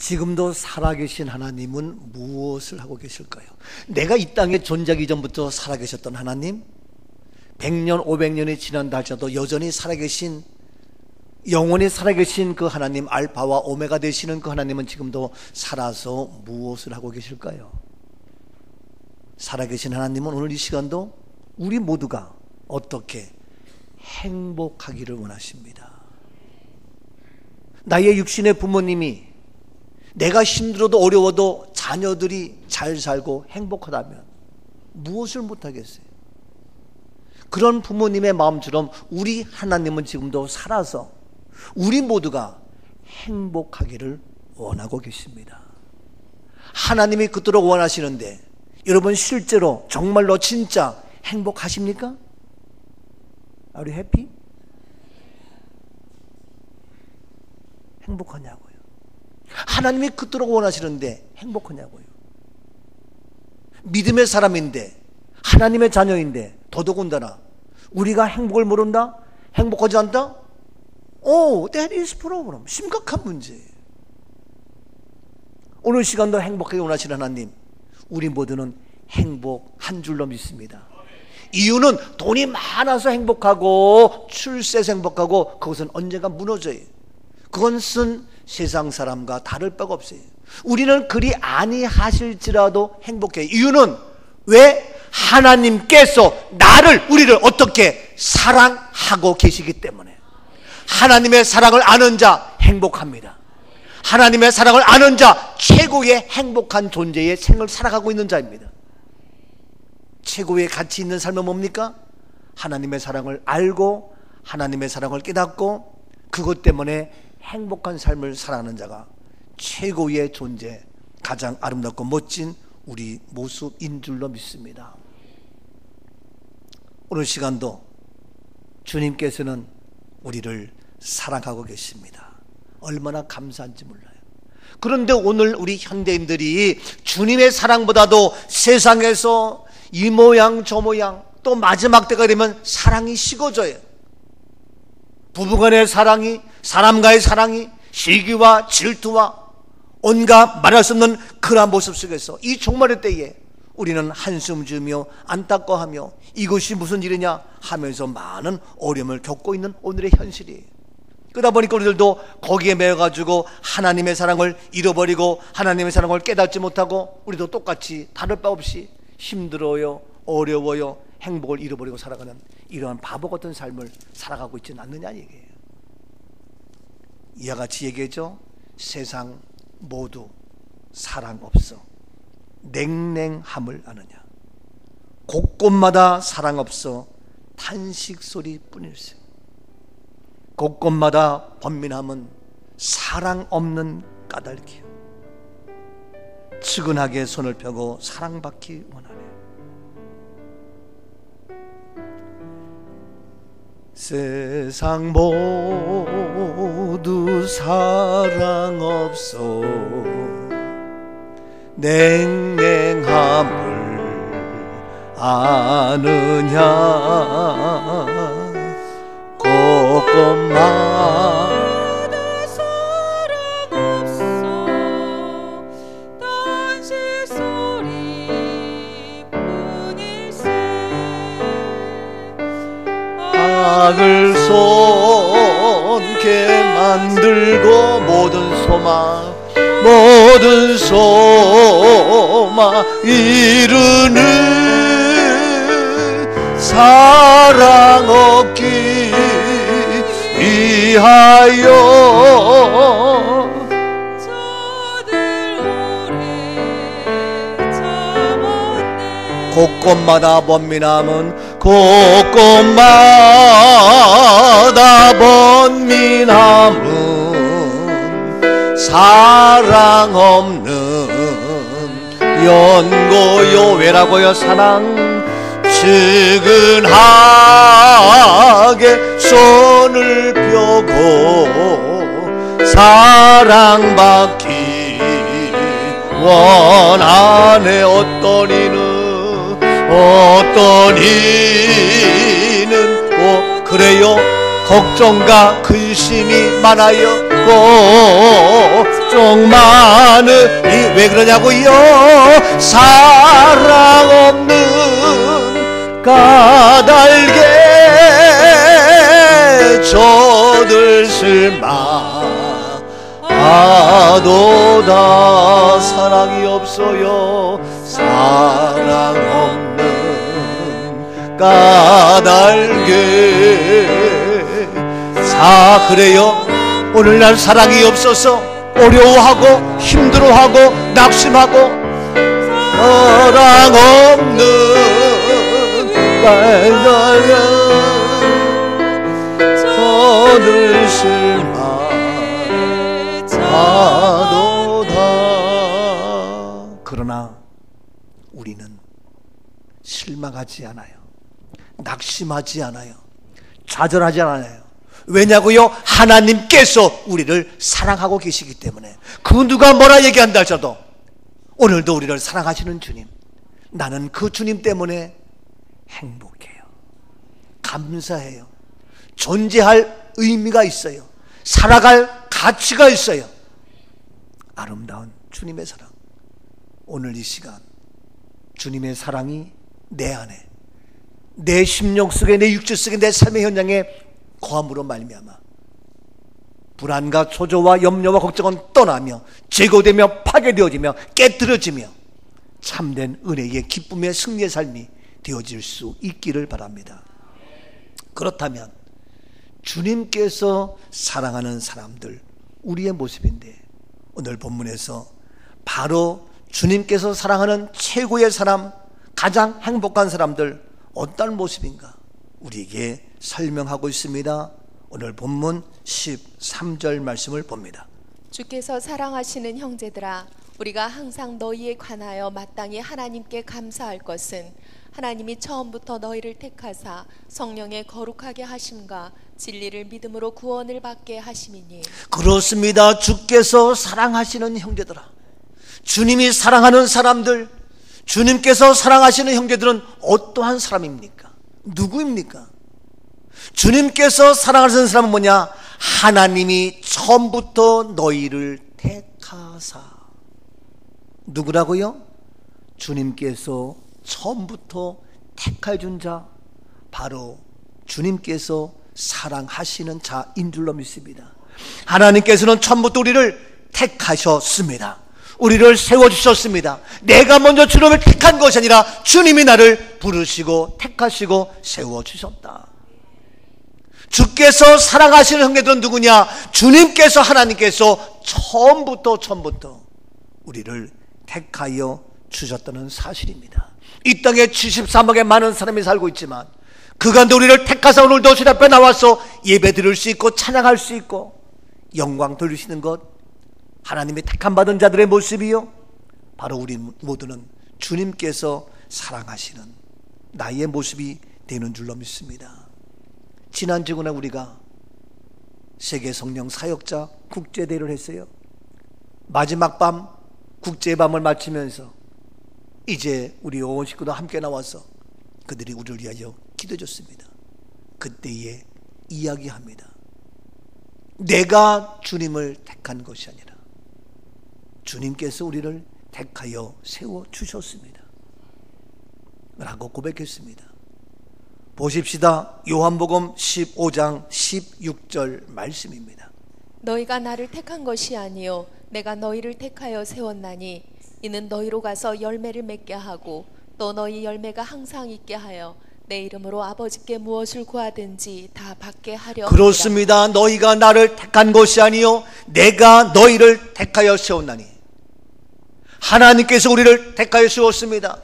지금도 살아계신 하나님은 무엇을 하고 계실까요? 내가 이 땅에 존재하기 전부터 살아계셨던 하나님, 100년, 500년이 지난다 할지라도 여전히 살아계신, 영원히 살아계신 그 하나님, 알파와 오메가 되시는 그 하나님은 지금도 살아서 무엇을 하고 계실까요? 살아계신 하나님은 오늘 이 시간도 우리 모두가 어떻게 행복하기를 원하십니다. 나의 육신의 부모님이 내가 힘들어도 어려워도 자녀들이 잘 살고 행복하다면 무엇을 못하겠어요? 그런 부모님의 마음처럼 우리 하나님은 지금도 살아서 우리 모두가 행복하기를 원하고 계십니다. 하나님이 그토록 원하시는데 여러분 실제로 정말로 진짜 행복하십니까? Are you happy? 행복하냐고요? 하나님이 그토록 원하시는데 행복하냐고요? 믿음의 사람인데 하나님의 자녀인데 더더군다나 우리가 행복을 모른다? 행복하지 않다? That is problem. 심각한 문제예요. 오늘 시간도 행복하게 원하시는 하나님, 우리 모두는 행복한 줄로 믿습니다. 이유는 돈이 많아서 행복하고 출세해서 행복하고 그것은 언젠가 무너져요. 그것은 세상 사람과 다를 바가 없어요. 우리는 그리 아니하실지라도 행복해요. 이유는 왜? 하나님께서 우리를 어떻게 사랑하고 계시기 때문에. 하나님의 사랑을 아는 자 행복합니다. 하나님의 사랑을 아는 자 최고의 행복한 존재의 생을 살아가고 있는 자입니다. 최고의 가치 있는 삶은 뭡니까? 하나님의 사랑을 알고 하나님의 사랑을 깨닫고 그것 때문에 행복한 삶을 살아가는 자가 최고의 존재, 가장 아름답고 멋진 우리 모습인 줄로 믿습니다. 오늘 시간도 주님께서는 우리를 사랑하고 계십니다. 얼마나 감사한지 몰라요. 그런데 오늘 우리 현대인들이 주님의 사랑보다도 세상에서 이 모양 저 모양 또 마지막 때가 되면 사랑이 식어져요. 부부간의 사랑이, 사람과의 사랑이 시기와 질투와 온갖 말할 수 없는 그러한 모습 속에서 이 종말의 때에 우리는 한숨 지으며 안타까워하며 이것이 무슨 일이냐 하면서 많은 어려움을 겪고 있는 오늘의 현실이에요. 그러다 보니까 우리들도 거기에 매여가지고 하나님의 사랑을 잃어버리고 하나님의 사랑을 깨닫지 못하고 우리도 똑같이 다를 바 없이 힘들어요, 어려워요, 행복을 잃어버리고 살아가는 이러한 바보 같은 삶을 살아가고 있지는 않느냐 얘기예요. 이와 같이 얘기했죠. 세상 모두 사랑 없어 냉랭함을 아느냐. 곳곳마다 사랑 없어 탄식 소리뿐일세. 곳곳마다 번민함은 사랑 없는 까닭이요. 측은하게 손을 펴고 사랑받기 원하네. 세상 모두 사랑 없어 냉랭함을 아느냐. 곳곳마다 사랑 없어 탄식 소리뿐일세. 악을 손게 만들고 모든 소망 이루는 사랑 얻기 위하여 저들 오래 참았네. 곳곳마다 번민함은 곳곳마다 번민함은 사랑 없는 연고요. 왜라고요? 사랑 측은하게 손을 펴고 사랑받기 원하네. 어떤 이는 그래요. 걱정과 근심이 많아요. 걱정 많아 하느니 왜 그러냐고요? 사랑 없는 까닭에 저들 실망하도다. 사랑이 없어요. 사랑 없는 까닭에. 그래요. 오늘날 사랑이 없어서 어려워하고 힘들어하고 낙심하고 사랑 없는 까닭에 저들 실망하도다. 그러나 우리는 실망하지 않아요. 낙심하지 않아요. 좌절하지 않아요. 왜냐고요? 하나님께서 우리를 사랑하고 계시기 때문에. 그 누가 뭐라 얘기한다 하셔도 오늘도 우리를 사랑하시는 주님, 나는 그 주님 때문에 행복해요. 감사해요. 존재할 의미가 있어요. 살아갈 가치가 있어요. 아름다운 주님의 사랑. 오늘 이 시간 주님의 사랑이 내 안에, 내 심령 속에, 내 육체 속에, 내 삶의 현장에 거함으로 말미암아 불안과 초조와 염려와 걱정은 떠나며 제거되며 파괴되어지며 깨뜨려지며 참된 은혜의 기쁨의 승리의 삶이 되어질 수 있기를 바랍니다. 그렇다면 주님께서 사랑하는 사람들, 우리의 모습인데 오늘 본문에서 바로 주님께서 사랑하는 최고의 사람, 가장 행복한 사람들 어떤 모습인가 우리에게 설명하고 있습니다. 오늘 본문 13절 말씀을 봅니다. 주께서 사랑하시는 형제들아, 우리가 항상 너희에 관하여 마땅히 하나님께 감사할 것은 하나님이 처음부터 너희를 택하사 성령의 거룩하게 하심과 진리를 믿음으로 구원을 받게 하심이니. 그렇습니다. 주께서 사랑하시는 형제들아, 주님이 사랑하는 사람들, 주님께서 사랑하시는 형제들은 어떠한 사람입니까? 누구입니까? 주님께서 사랑하시는 사람은 뭐냐? 하나님이 처음부터 너희를 택하사. 누구라고요? 주님께서 처음부터 택해 준 자, 바로 주님께서 사랑하시는 자인 줄로 믿습니다. 하나님께서는 처음부터 우리를 택하셨습니다. 우리를 세워주셨습니다. 내가 먼저 주님을 택한 것이 아니라 주님이 나를 부르시고 택하시고 세워주셨다. 주께서 사랑하시는 형제들은 누구냐? 주님께서, 하나님께서 처음부터 우리를 택하여 주셨다는 사실입니다. 이 땅에 73억의 많은 사람이 살고 있지만 그 가운데 우리를 택하사 오늘도 주님 앞에 나와서 예배 드릴 수 있고 찬양할 수 있고 영광 돌리시는 것, 하나님의 택함 받은 자들의 모습이요, 바로 우리 모두는 주님께서 사랑하시는 나의 모습이 되는 줄로 믿습니다. 지난 주간에 우리가 세계 성령 사역자 국제대회를 했어요. 마지막 밤 국제의 밤을 마치면서 이제 우리 오원 식구도 함께 나와서 그들이 우리를 위하여 기도해 줬습니다. 그때에 이야기합니다. 내가 주님을 택한 것이 아니라 주님께서 우리를 택하여 세워주셨습니다 라고 고백했습니다. 보십시다. 요한복음 15장 16절 말씀입니다. 너희가 나를 택한 것이 아니요 내가 너희를 택하여 세웠나니 이는 너희로 가서 열매를 맺게 하고 또 너희 열매가 항상 있게 하여 내 이름으로 아버지께 무엇을 구하든지 다 받게 하려. 그렇습니다. 합니다. 너희가 나를 택한 것이 아니요 내가 너희를 택하여 세웠나니. 하나님께서 우리를 택하여 세웠습니다.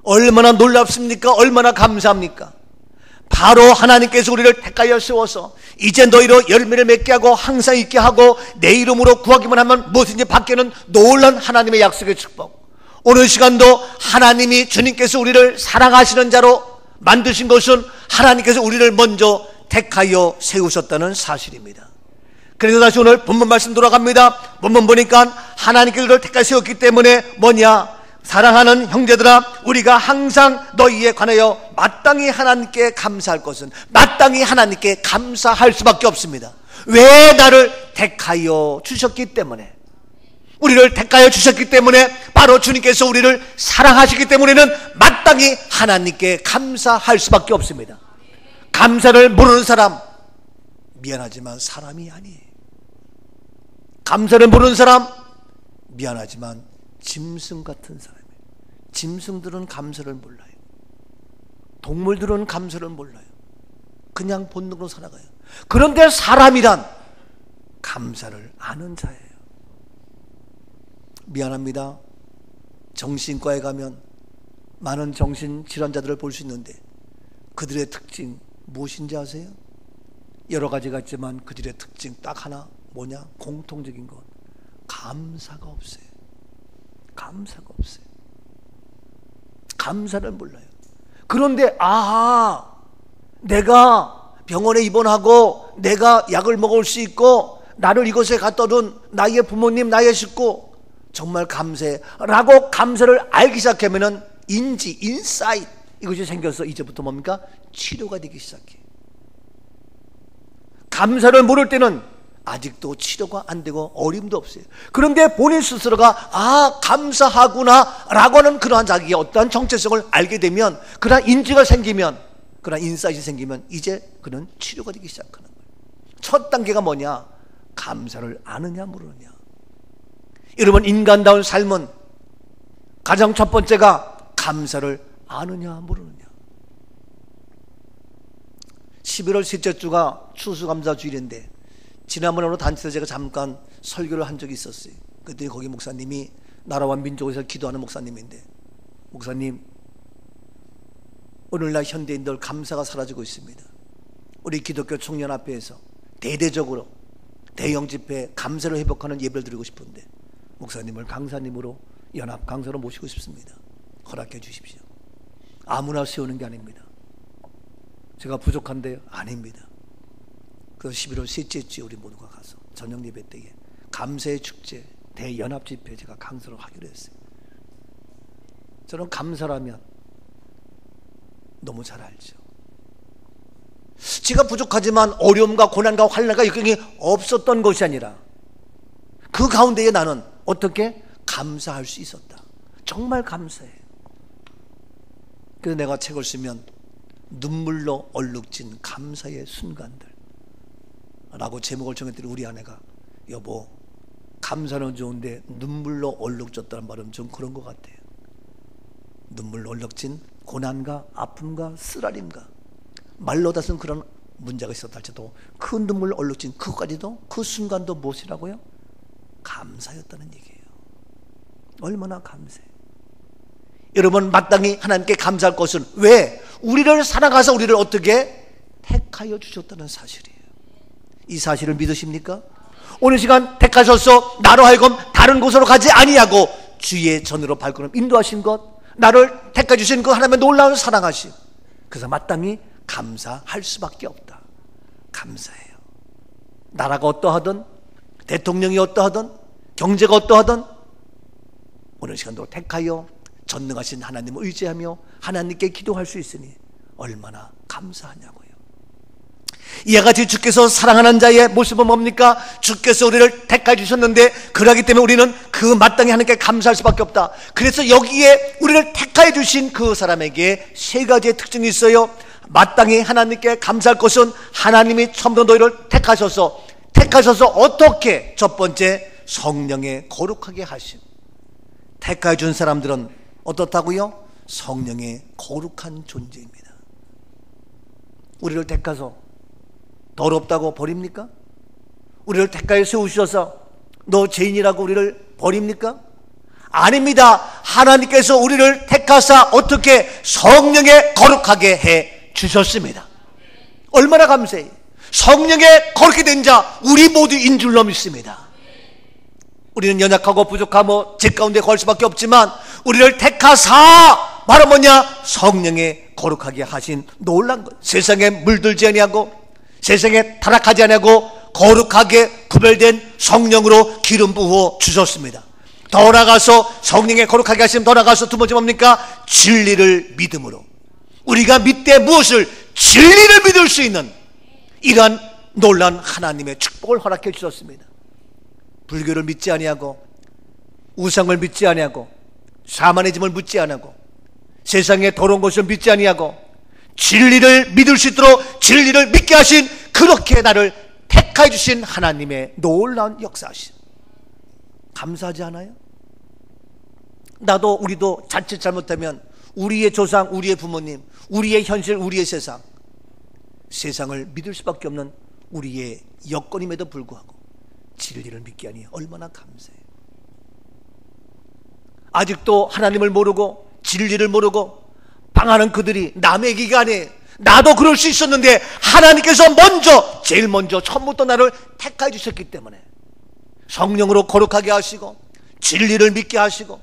얼마나 놀랍습니까? 얼마나 감사합니까? 바로 하나님께서 우리를 택하여 세워서 이제 너희로 열매를 맺게 하고 항상 있게 하고 내 이름으로 구하기만 하면 무엇인지 받게는 놀라운 하나님의 약속의 축복. 오늘 시간도 하나님이, 주님께서 우리를 사랑하시는 자로 만드신 것은 하나님께서 우리를 먼저 택하여 세우셨다는 사실입니다. 그래서 다시 오늘 본문 말씀 돌아갑니다. 본문 보니까 하나님께서 우리를 택하여 세웠기 때문에 뭐냐? 사랑하는 형제들아, 우리가 항상 너희에 관하여 마땅히 하나님께 감사할 것은, 마땅히 하나님께 감사할 수밖에 없습니다. 왜? 나를 택하여 주셨기 때문에. 우리를 택하여 주셨기 때문에, 바로 주님께서 우리를 사랑하시기 때문에는 마땅히 하나님께 감사할 수밖에 없습니다. 감사를 모르는 사람, 미안하지만 사람이 아니에요. 감사를 모르는 사람, 미안하지만 짐승 같은 사람이에요. 짐승들은 감사를 몰라요. 동물들은 감사를 몰라요. 그냥 본능으로 살아가요. 그런데 사람이란 감사를 아는 자예요. 미안합니다. 정신과에 가면 많은 정신질환자들을 볼 수 있는데 그들의 특징 무엇인지 아세요? 여러 가지가 있지만 그들의 특징 딱 하나, 뭐냐? 공통적인 것, 감사가 없어요. 감사가 없어요. 감사를 몰라요. 그런데 내가 병원에 입원하고 내가 약을 먹을 수 있고 나를 이곳에 갖다 둔 나의 부모님, 나의 식구 정말 감사해 라고 감사를 알기 시작하면은 인사이트 이것이 생겨서 이제부터 뭡니까? 치료가 되기 시작해. 감사를 모를 때는 아직도 치료가 안 되고 어림도 없어요. 그런데 본인 스스로가 감사하구나 라고 하는 그러한 자기의 어떠한 정체성을 알게 되면, 그러한 인지가 생기면, 그러한 인사이트가 생기면 이제 그는 치료가 되기 시작하는 거예요. 첫 단계가 뭐냐? 감사를 아느냐 모르느냐. 여러분, 인간다운 삶은 가장 첫 번째가 감사를 아느냐 모르느냐. 11월 셋째 주가 추수감사주일인데 지난번에 어느 단체에서 제가 잠깐 설교를 한 적이 있었어요. 그때 거기 목사님이 나라와 민족에서 기도하는 목사님인데, 목사님, 오늘날 현대인들 감사가 사라지고 있습니다. 우리 기독교 청년합회에서 대대적으로 대형 집회 감사를 회복하는 예배를 드리고 싶은데 목사님을 강사님으로 연합 강사로 모시고 싶습니다. 허락해 주십시오. 아무나 세우는 게 아닙니다. 제가 부족한데요? 아닙니다. 그 11월 셋째 주에 우리 모두가 가서 저녁 예배 때에 감사의 축제 대연합 집회 제가 강사로 하기로 했어요. 저는 감사라면 너무 잘 알죠. 제가 부족하지만 어려움과 고난과 환난과 역경이 없었던 것이 아니라 그 가운데에 나는 어떻게 감사할 수 있었다. 정말 감사해. 그래서 내가 책을 쓰면 눈물로 얼룩진 감사의 순간들 라고 제목을 정했더니 우리 아내가, 여보, 감사는 좋은데 눈물로 얼룩졌다는 말은 좀 그런 것 같아요. 눈물로 얼룩진 고난과 아픔과 쓰라림과 말로 다 쓴 그런 문제가 있었다 할지라도 그 눈물로 얼룩진 그것까지도, 그 순간도 무엇이라고요? 감사였다는 얘기예요. 얼마나 감사해. 여러분, 마땅히 하나님께 감사할 것은 왜? 우리를 사랑하사 우리를 어떻게 택하여 주셨다는 사실이에요. 이 사실을 믿으십니까? 오늘 시간 택하셔서 나로 하여금 다른 곳으로 가지 아니하고 주의 전으로 발걸음 인도하신 것, 나를 택해 주신 그 하나님의 놀라운 사랑하심, 그래서 마땅히 감사할 수밖에 없다. 감사해요. 나라가 어떠하든, 대통령이 어떠하든, 경제가 어떠하든 오늘 시간도 택하여 전능하신 하나님을 의지하며 하나님께 기도할 수 있으니 얼마나 감사하냐고요. 이와 같이 주께서 사랑하는 자의 모습은 뭡니까? 주께서 우리를 택하여 주셨는데 그러기 때문에 우리는 그 마땅히 하나님께 감사할 수밖에 없다. 그래서 여기에 우리를 택하여 주신 그 사람에게 세 가지의 특징이 있어요. 마땅히 하나님께 감사할 것은 하나님이 처음부터 너희를 택하셔서 어떻게? 첫 번째, 성령의 거룩하게 하심. 택하여 준 사람들은 어떻다고요? 성령의 거룩한 존재입니다. 우리를 택하서 더럽다고 버립니까? 우리를 택하여 세우셔서 너 죄인이라고 우리를 버립니까? 아닙니다. 하나님께서 우리를 택하사 어떻게? 성령에 거룩하게 해 주셨습니다. 얼마나 감사해요. 성령에 거룩히 된 자 우리 모두인 줄로 믿습니다. 우리는 연약하고 부족하고 죄 가운데 거할 수밖에 없지만 우리를 택하사 바로 뭐냐? 성령에 거룩하게 하신 놀란 것. 세상에 물들지 아니하고 세상에 타락하지 아니하고 거룩하게 구별된 성령으로 기름 부어 주셨습니다. 더 나아가서 성령에 거룩하게 하시면 더 나아가서 두 번째 뭡니까? 진리를 믿음으로 우리가 믿되 무엇을? 진리를 믿을 수 있는 이러한 놀란 하나님의 축복을 허락해 주셨습니다. 불교를 믿지 아니하고 우상을 믿지 아니하고 샤머니즘을 믿지 아니하고 세상의 더러운 것을 믿지 아니하고 진리를 믿을 수 있도록 진리를 믿게 하신, 그렇게 나를 택하여 주신 하나님의 놀라운 역사하심, 감사하지 않아요? 나도 우리도 자칫 잘못하면 우리의 조상, 우리의 부모님, 우리의 현실, 우리의 세상, 세상을 믿을 수밖에 없는 우리의 여건임에도 불구하고 진리를 믿게 하니 얼마나 감사해요. 아직도 하나님을 모르고 진리를 모르고 방하는 그들이 남의 얘기가 아니에요. 나도 그럴 수 있었는데 하나님께서 먼저, 제일 먼저 처음부터 나를 택하여 주셨기 때문에 성령으로 거룩하게 하시고 진리를 믿게 하시고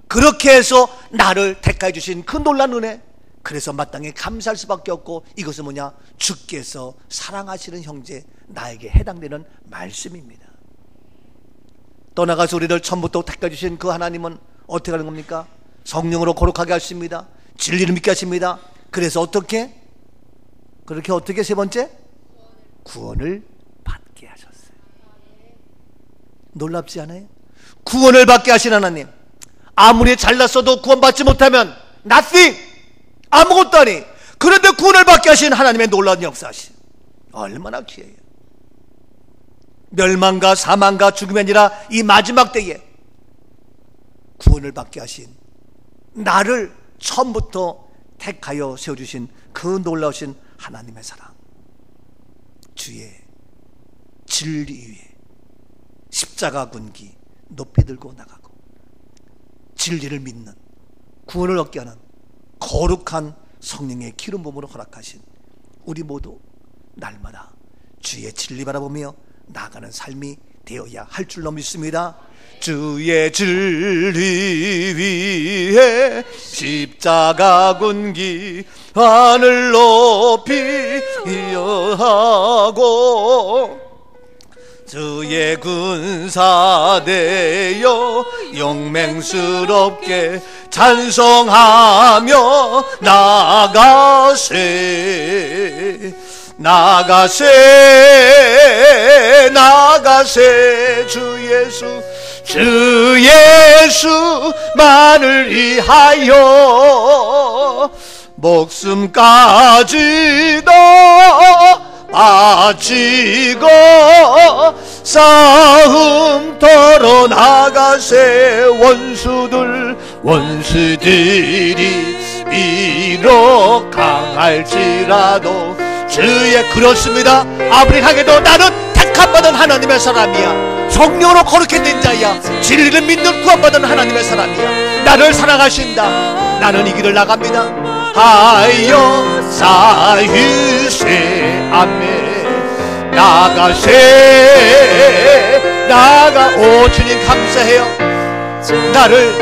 그렇게 해서 나를 택하여 주신 그 놀라운 은혜, 그래서 마땅히 감사할 수밖에 없고, 이것은 뭐냐? 주께서 사랑하시는 형제, 나에게 해당되는 말씀입니다. 떠나가서 우리를 처음부터 택하여 주신 그 하나님은 어떻게 하는 겁니까? 성령으로 거룩하게 하십니다. 진리를 믿게 하십니다. 그래서 어떻게? 그렇게 어떻게? 세 번째, 구원을 받게 하셨어요. 놀랍지 않아요? 구원을 받게 하신 하나님, 아무리 잘났어도 구원받지 못하면 nothing, 아무것도 아니. 그런데 구원을 받게 하신 하나님의 놀라운 역사하심, 얼마나 귀해요. 멸망과 사망과 죽음이 아니라 이 마지막 때에 구원을 받게 하신, 나를 처음부터 택하여 세워주신 그 놀라우신 하나님의 사랑, 주의 진리 위에 십자가 군기 높이 들고 나가고 진리를 믿는, 구원을 얻게 하는 거룩한 성령의 기름 부음으로 허락하신 우리 모두 날마다 주의 진리 바라보며 나아가는 삶이 되어야 할 줄로 믿습니다. 주의 진리 위에 십자가 군기 하늘 높이 이어하고 주의 군사 되어 영맹스럽게 찬송하며 나가세 주 예수만을 위하여 목숨까지도 바치고 싸움터로 나가세. 원수들이 비록 강할지라도 주의, 그렇습니다. 아무리 강해도 나는 택함받은 하나님의 사람이야. 성령으로 거룩히 된 자야. 진리를 믿는 구원받은 하나님의 사람이야. 나를 사랑하신다. 나는 이 길을 나갑니다. 하여 사유세. 아멘. 오 주님 감사해요. 나를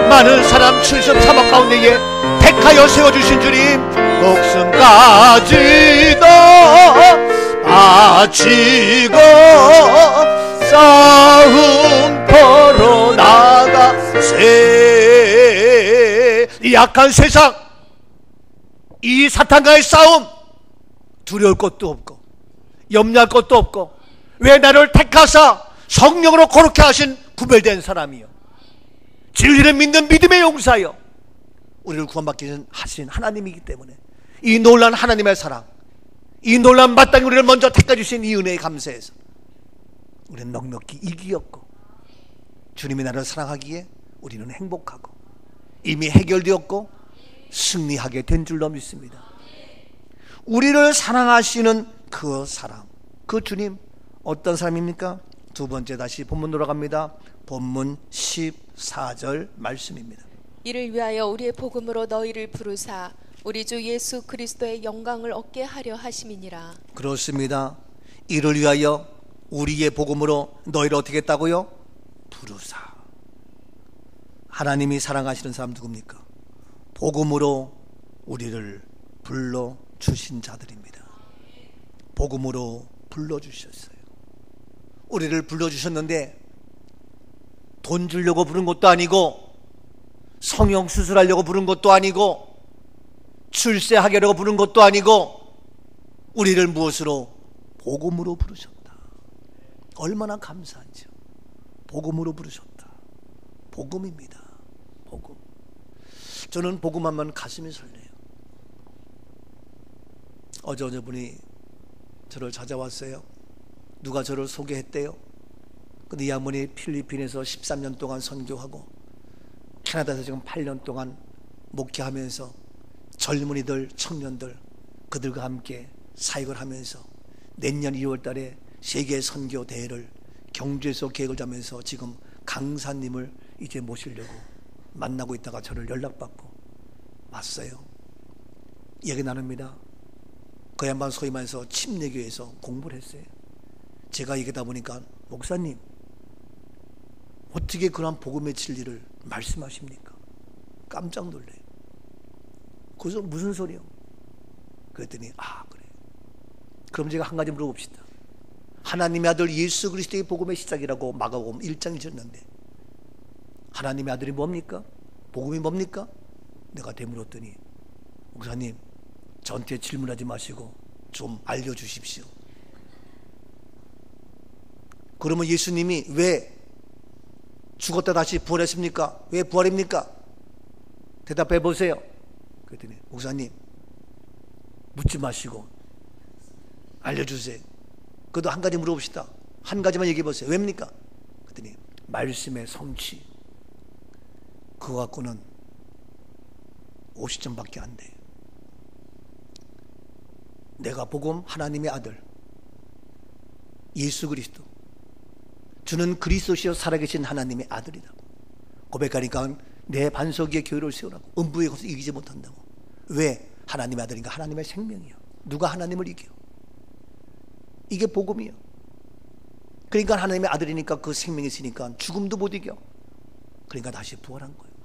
많은 사람 73억 가운데에 택하여 세워주신 주님, 목숨까지도 바치고 싸움터로 나가세. 이 약한 세상, 이 사탄과의 싸움, 두려울 것도 없고 염려할 것도 없고, 왜 나를 택하사 성령으로 거룩해 하신 구별된 사람이요, 진리를 믿는 믿음의 용사요, 우리를 구원받게 하신 하나님이기 때문에 이 놀라운 하나님의 사랑, 이 놀라운 마땅히 우리를 먼저 택해 주신 이 은혜에 감사해서 우리는 넉넉히 이기었고, 주님이 나를 사랑하기에 우리는 행복하고 이미 해결되었고 승리하게 된 줄로 믿습니다. 우리를 사랑하시는 그 사랑, 그 주님 어떤 사람입니까? 두 번째, 다시 본문 돌아갑니다. 본문 14절 말씀입니다. 이를 위하여 우리의 복음으로 너희를 부르사 우리 주 예수 그리스도의 영광을 얻게 하려 하심이니라. 그렇습니다. 이를 위하여 우리의 복음으로 너희를 어떻게 했다고요? 부르사. 하나님이 사랑하시는 사람 누굽니까? 복음으로 우리를 불러주신 자들입니다. 복음으로 불러주셨어요. 우리를 불러주셨는데 돈 주려고 부른 것도 아니고, 성형 수술하려고 부른 것도 아니고, 출세하려고 부른 것도 아니고, 우리를 무엇으로? 복음으로 부르셨다. 얼마나 감사한지요. 복음으로 부르셨다. 복음입니다. 복음. 저는 복음하면 가슴이 설레요. 어제 분이 저를 찾아왔어요. 누가 저를 소개했대요. 근데 이 양반이 필리핀에서 13년 동안 선교하고 캐나다에서 지금 8년 동안 목회하면서 젊은이들, 청년들 그들과 함께 사역을 하면서 내년 2월 달에 세계 선교 대회를 경주에서 계획을 잡면서 지금 강사님을 이제 모시려고 만나고 있다가 저를 연락받고 왔어요. 얘기 나눕니다. 그 양반 소위 말해서 침례교회에서 공부를 했어요. 제가 얘기하다 보니까 목사님 어떻게 그런 복음의 진리를 말씀하십니까? 깜짝 놀래요. 그래서 무슨 소리요? 그랬더니 그래. 그럼 제가 한 가지 물어봅시다. 하나님의 아들 예수 그리스도의 복음의 시작이라고 마가복음 1장이 졌는데 하나님의 아들이 뭡니까? 복음이 뭡니까? 내가 되물었더니 목사님 저한테 질문하지 마시고 좀 알려주십시오. 그러면 예수님이 왜 죽었다 다시 부활했습니까? 왜 부활입니까? 대답해 보세요. 그랬더니 목사님 묻지 마시고 알려주세요. 그래도 한 가지 물어봅시다. 한 가지만 얘기해 보세요. 왜입니까? 그랬더니 말씀의 성취 그거 갖고는 50점밖에 안 돼요. 내가 복음 하나님의 아들 예수 그리스도 주는 그리스도시여 살아계신 하나님의 아들이라고 고백하니까 내 반석 위에 교회를 세우라고 음부에 가서 이기지 못한다고. 왜? 하나님의 아들인가? 하나님의 생명이요. 누가 하나님을 이겨? 이게 복음이요. 그러니까 하나님의 아들이니까 그 생명이 있으니까 죽음도 못 이겨. 그러니까 다시 부활한 거예요.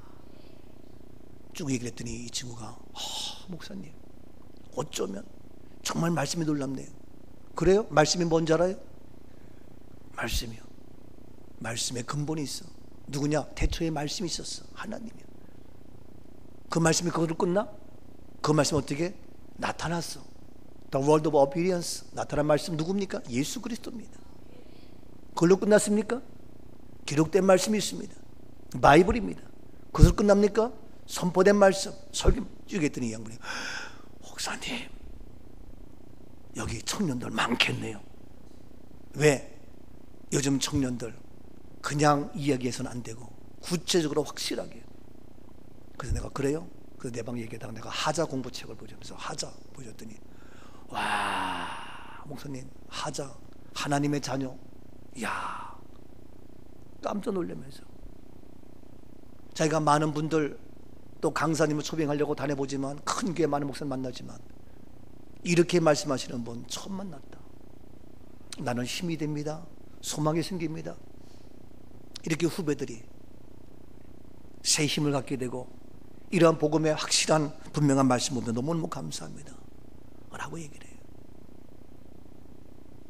쭉 얘기를 했더니 이 친구가 목사님 어쩌면 정말 말씀이 놀랍네요. 그래요? 말씀이 뭔지 알아요? 말씀이요. 말씀에 근본이 있어. 누구냐? 태초에 말씀이 있었어. 하나님이요. 그 말씀이 그걸로 끝나? 그 말씀 어떻게? 나타났어. The word of obedience. 나타난 말씀 누굽니까? 예수 그리스도입니다. 그걸로 끝났습니까? 기록된 말씀이 있습니다. 바이블입니다. 그것으로 끝납니까? 선포된 말씀. 설교 쭉 했더니 이 양반이 목사님 여기 청년들 많겠네요. 왜? 요즘 청년들 그냥 이야기해서는 안 되고 구체적으로 확실하게. 그래서 내가 그래요? 그래서 내 방 얘기하다가 내가 하자 공부책을 보여주면서 하자 보여줬더니 와 목사님 하자 하나님의 자녀 이야 깜짝 놀라면서 자기가 많은 분들 또 강사님을 초빙하려고 다녀보지만 큰 교회 많은 목사님 만나지만 이렇게 말씀하시는 분 처음 만났다. 나는 힘이 됩니다. 소망이 생깁니다. 이렇게 후배들이 새 힘을 갖게 되고 이러한 복음의 확실한 분명한 말씀 보면 너무너무 감사합니다 라고 얘기를 해요.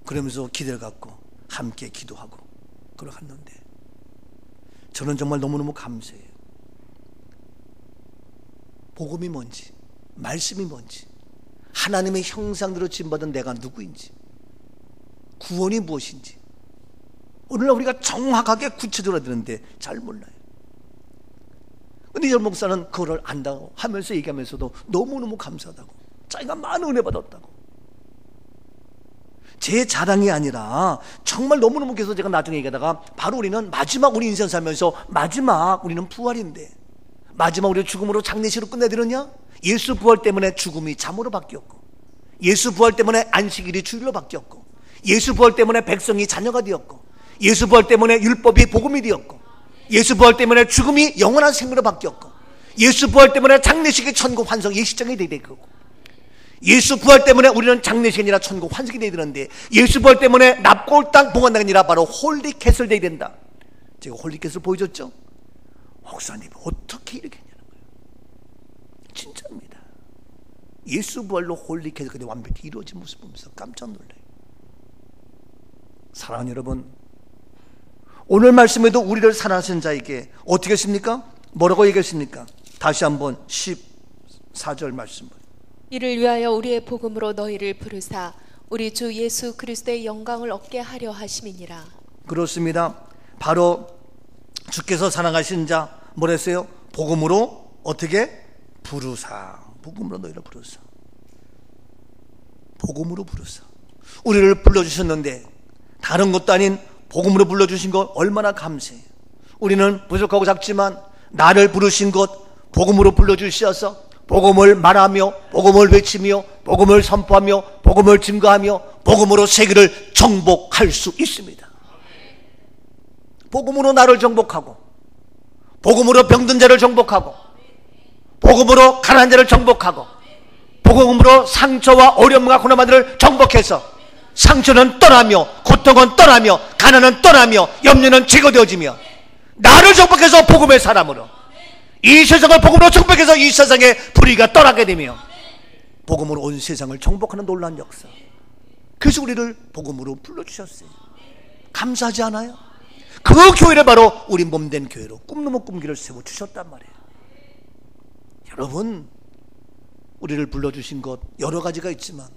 그러면서 기대를 갖고 함께 기도하고 걸어갔는데 저는 정말 너무너무 감사해요. 복음이 뭔지 말씀이 뭔지 하나님의 형상대로 지음받은 내가 누구인지 구원이 무엇인지 오늘날 우리가 정확하게 구체적으로 들었는데 잘 몰라요. 근데 이 목사는 그거를 안다고 하면서 얘기하면서도 너무너무 감사하다고 자기가 많은 은혜 받았다고. 제 자랑이 아니라 정말 너무너무 계속 제가 나중에 얘기하다가 바로 우리는 마지막 우리 인생 살면서 마지막 우리는 부활인데 마지막 우리 죽음으로 장례식으로 끝내야 되느냐? 예수 부활 때문에 죽음이 잠으로 바뀌었고 예수 부활 때문에 안식일이 주일로 바뀌었고 예수 부활 때문에 백성이 자녀가 되었고 예수 부활 때문에 율법이 복음이 되었고 예수 부활 때문에 죽음이 영원한 생명으로 바뀌었고 예수 부활 때문에 장례식이 천국 환상 예식장이 되고 예수 부활 때문에 우리는 장례식이 아니라 천국 환상이 되야 되는데 예수 부활 때문에 납골 땅 봉헌당이 아니라 바로 홀리캐슬 되야 된다. 제가 홀리캐슬 보여줬죠? 목사님 어떻게 이렇게 했냐는 거예요. 진짜입니다. 예수 부활로 홀리캐슬 그대 완벽히 이루어진 모습 보면서 깜짝 놀라요. 사랑하는 여러분, 오늘 말씀에도 우리를 사랑하시는 자에게 어떻게 했습니까? 뭐라고 얘기했습니까? 다시 한번 14절 말씀. 이를 위하여 우리의 복음으로 너희를 부르사 우리 주 예수 그리스도의 영광을 얻게 하려 하심이니라. 그렇습니다. 바로 주께서 사랑하신 자 뭐랬어요? 복음으로 어떻게? 부르사. 복음으로 너희를 부르사. 복음으로 부르사. 우리를 불러주셨는데 다른 것도 아닌 복음으로 불러주신 것 얼마나 감사해요. 우리는 부족하고 작지만 나를 부르신 것 복음으로 불러주셔서 복음을 말하며 복음을 외치며 복음을 선포하며 복음을 증거하며 복음으로 세계를 정복할 수 있습니다. 복음으로 나를 정복하고 복음으로 병든 자를 정복하고 복음으로 가난한 자를 정복하고 복음으로 상처와 어려움과 고난만들을 정복해서 상처는 떠나며 고통은 떠나며 가난은 떠나며 염려는 제거되어지며 나를 정복해서 복음의 사람으로 이 세상을 복음으로 정복해서 이 세상에 불의가 떠나게 되며 복음으로 온 세상을 정복하는 놀라운 역사. 그래서 우리를 복음으로 불러주셨어요. 감사하지 않아요? 그 교회를 바로 우리 몸된 교회로 꿈넘어 꿈기를 세워주셨단 말이에요. 여러분, 우리를 불러주신 것 여러 가지가 있지만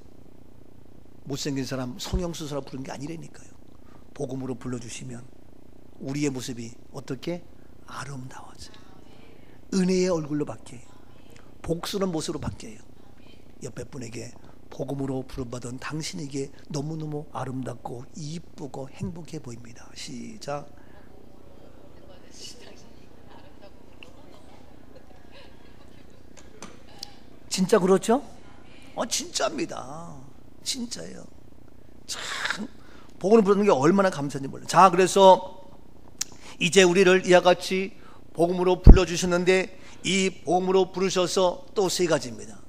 못생긴 사람 성형수술하러 부른 게 아니라니까요. 복음으로 불러주시면 우리의 모습이 어떻게? 아름다워져요. 은혜의 얼굴로 바뀌어요. 복스러운 모습으로 바뀌어요. 옆에 분에게 복음으로 부름받은 당신에게 너무너무 아름답고 이쁘고 행복해 보입니다. 시작. 진짜 그렇죠? 진짜입니다. 진짜예요. 참 복음을 부르는 게 얼마나 감사한지 몰라요. 자, 그래서 이제 우리를 이와 같이 복음으로 불러주셨는데 이 복음으로 부르셔서 또 세 가지입니다.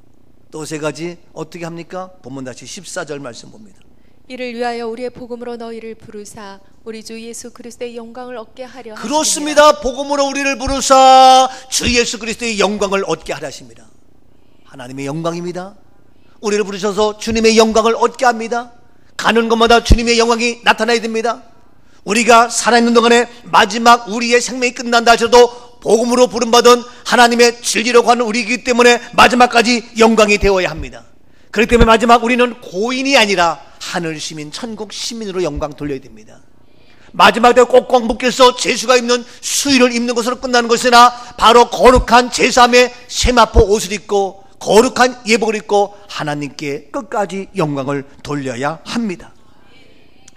또 세 가지 어떻게 합니까? 본문 다시 14절 말씀 봅니다. 이를 위하여 우리의 복음으로 너희를 부르사 우리 주 예수 그리스도의 영광을 얻게 하려 하십니다. 그렇습니다. 복음으로 우리를 부르사 주 예수 그리스도의 영광을 얻게 하려 하십니다. 하나님의 영광입니다. 우리를 부르셔서 주님의 영광을 얻게 합니다. 가는 곳마다 주님의 영광이 나타나야 됩니다. 우리가 살아있는 동안에 마지막 우리의 생명이 끝난다 하셔도 복음으로 부름받은 하나님의 진리로 가는 우리이기 때문에 마지막까지 영광이 되어야 합니다. 그렇기 때문에 마지막 우리는 고인이 아니라 하늘 시민, 천국 시민으로 영광 돌려야 됩니다. 마지막 때 꼭꼭 묶여서 제수가 입는 수의를 입는 것으로 끝나는 것이나 바로 거룩한 제사함의 세마포 옷을 입고 거룩한 예복을 입고 하나님께 끝까지 영광을 돌려야 합니다.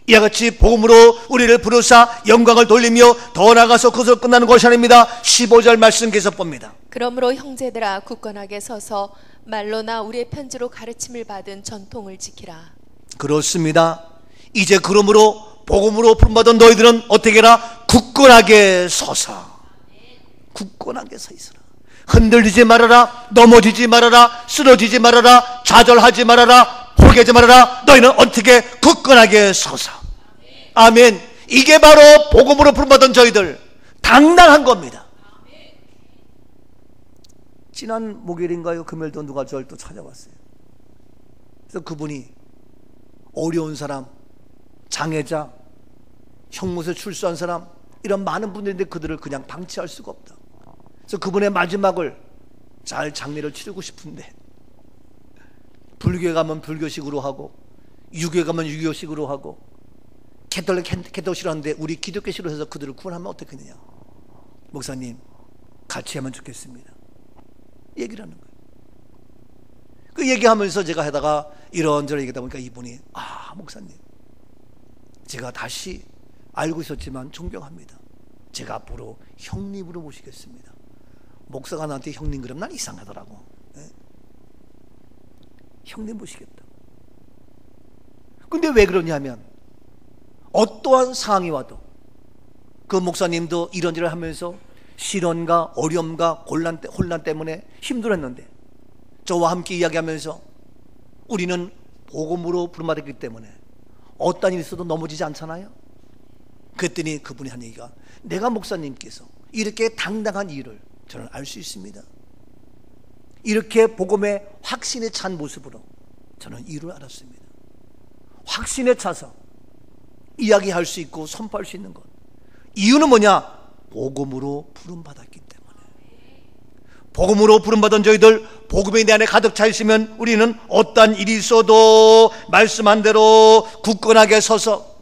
이와 같이 복음으로 우리를 부르사 영광을 돌리며 더 나아가서 그것으로 끝나는 것이 아닙니다. 15절 말씀 계속 봅니다. 그러므로 형제들아 굳건하게 서서 말로나 우리의 편지로 가르침을 받은 전통을 지키라. 그렇습니다. 이제 그러므로 복음으로 부름받은 너희들은 어떻게 해라? 굳건하게 서서. 굳건하게 서 있어라. 흔들리지 말아라. 넘어지지 말아라. 쓰러지지 말아라. 좌절하지 말아라. 포기하지 말아라. 너희는 어떻게 굳건하게 서서. 아멘. 이게 바로 복음으로 부름받은 저희들 당당한 겁니다. 지난 목요일인가요? 금요일도 누가 저를 또 찾아왔어요. 그래서 그분이 어려운 사람, 장애자, 형무소에 출소한 사람 이런 많은 분들인데 그들을 그냥 방치할 수가 없다. 그래서 그분의 마지막을 잘 장례를 치르고 싶은데 불교에 가면 불교식으로 하고 유교에 가면 유교식으로 하고 캐톨릭식으로 하는데 우리 기독교식으로 해서 그들을 구원하면 어떻겠느냐. 목사님 같이 하면 좋겠습니다. 얘기를 하는 거예요. 그 얘기하면서 제가 하다가 이런저런 얘기하다 보니까 이분이 목사님 제가 다시 알고 있었지만 존경합니다. 제가 앞으로 형님으로 모시겠습니다. 목사가 나한테 형님 그러면 난 이상하더라고. 네? 형님 모시겠다. 근데 왜 그러냐면 어떠한 상황이 와도 그 목사님도 이런저런 하면서 시련과 어려움과 혼란 때문에 힘들었는데 저와 함께 이야기하면서 우리는 복음으로 부름받았기 때문에 어떤 일이 있어도 넘어지지 않잖아요. 그랬더니 그분이 한 얘기가 내가 목사님께서 이렇게 당당한 이유를 저는 알 수 있습니다. 이렇게 복음의 확신에 찬 모습으로 저는 이유를 알았습니다. 확신에 차서 이야기할 수 있고 선포할 수 있는 것. 이유는 뭐냐? 복음으로 부름받았기 때문에. 복음으로 부름받은 저희들 복음이 내 안에 가득 차 있으면 우리는 어떠한 일이 있어도 말씀한 대로 굳건하게 서서